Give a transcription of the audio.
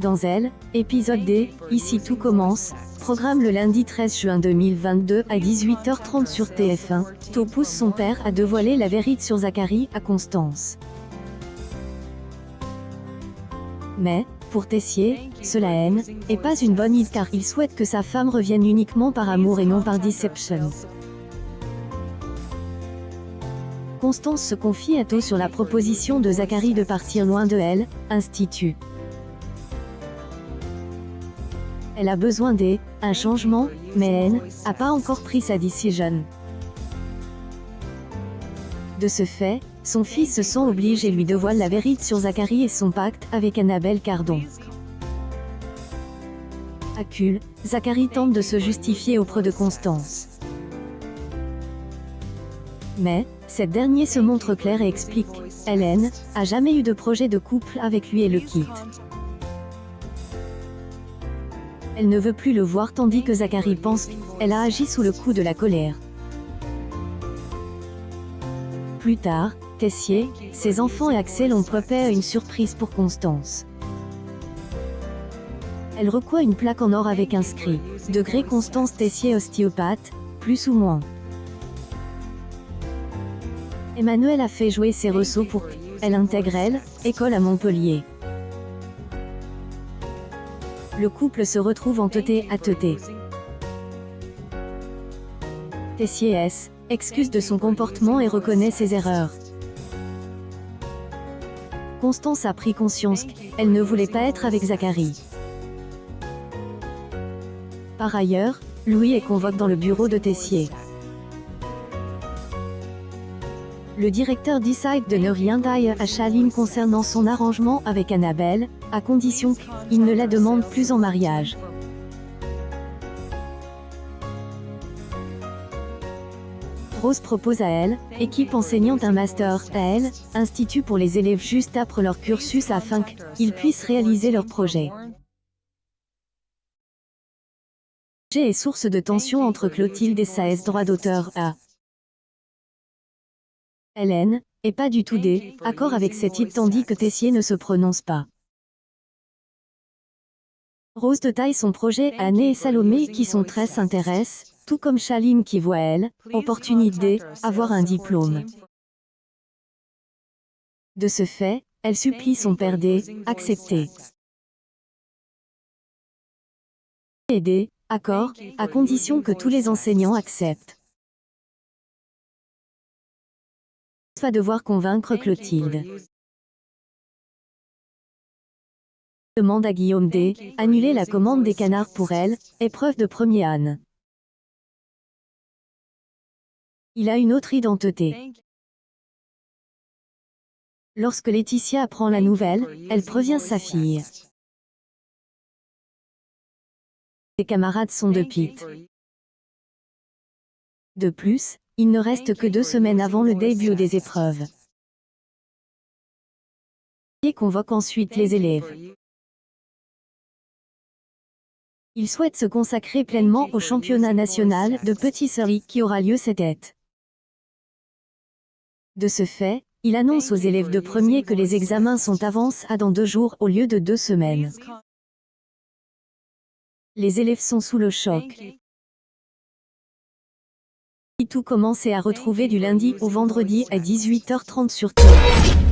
Dans Elle, épisode D, Ici tout commence, programme le lundi 13 juin 2022 à 18h30 sur TF1, To pousse son père à dévoiler la vérité sur Zacharie à Constance. Mais, pour Tessier, cela n'est pas une bonne idée car il souhaite que sa femme revienne uniquement par amour et non par deception. Constance se confie à To sur la proposition de Zacharie de partir loin de elle, institut. Elle a besoin un changement, mais elle n'a pas encore pris sa décision. De ce fait, son fils se sent obligé et lui dévoile la vérité sur Zacharie et son pacte avec Annabelle Cardon. Accule, Zacharie tente de se justifier auprès de Constance. Mais, cette dernière se montre claire et explique qu'elle a jamais eu de projet de couple avec lui et le quitte. Elle ne veut plus le voir tandis que Zacharie pense qu'elle a agi sous le coup de la colère. Plus tard, Tessier, ses enfants et Axel ont préparé une surprise pour Constance. Elle reçoit une plaque en or avec inscrit « Degré Constance Tessier ostéopathe, plus ou moins ». Emmanuel a fait jouer ses ressources pour qu'elle intègre l'école à Montpellier. Le couple se retrouve en tête-à-tête. Tessier excuse de son comportement et reconnaît ses erreurs. Constance a pris conscience qu'elle ne voulait pas être avec Zacharie. Par ailleurs, Louis est convoqué dans le bureau de Tessier. Le directeur décide de ne rien dire à Shaline concernant son arrangement avec Annabelle, à condition qu'il ne la demande plus en mariage. Rose propose à elle, équipe enseignante un master à elle, institut pour les élèves juste après leur cursus afin qu'ils puissent réaliser leur projet. Le projet est source de tension entre Clotilde et sa droit d'auteur à Hélène, et pas du tout d'accord avec cette idée tandis que Tessier ne se prononce pas. Rose détaille son projet à Anne et Salomé qui sont très s'intéressent, tout comme Shaline qui voit opportunité avoir un diplôme. De ce fait, elle supplie son père d'accepter. Et accord, à condition que tous les enseignants acceptent. Va devoir convaincre Clotilde. Demande à Guillaume d'annuler la commande des canards pour elle, épreuve de premier âne. Il a une autre identité. Lorsque Laetitia apprend la nouvelle, elle prévient sa fille. Ses camarades sont de Pete. De plus, il ne reste que 2 semaines avant le début des épreuves. Il convoque ensuite les élèves. Il souhaite se consacrer pleinement au championnat national de Petit Surrey qui aura lieu cet été. De ce fait, il annonce aux élèves de premier que les examens sont avancés dans 2 jours au lieu de 2 semaines. Les élèves sont sous le choc. Tout commence à retrouver du lundi au vendredi à 18h30 sur TF1.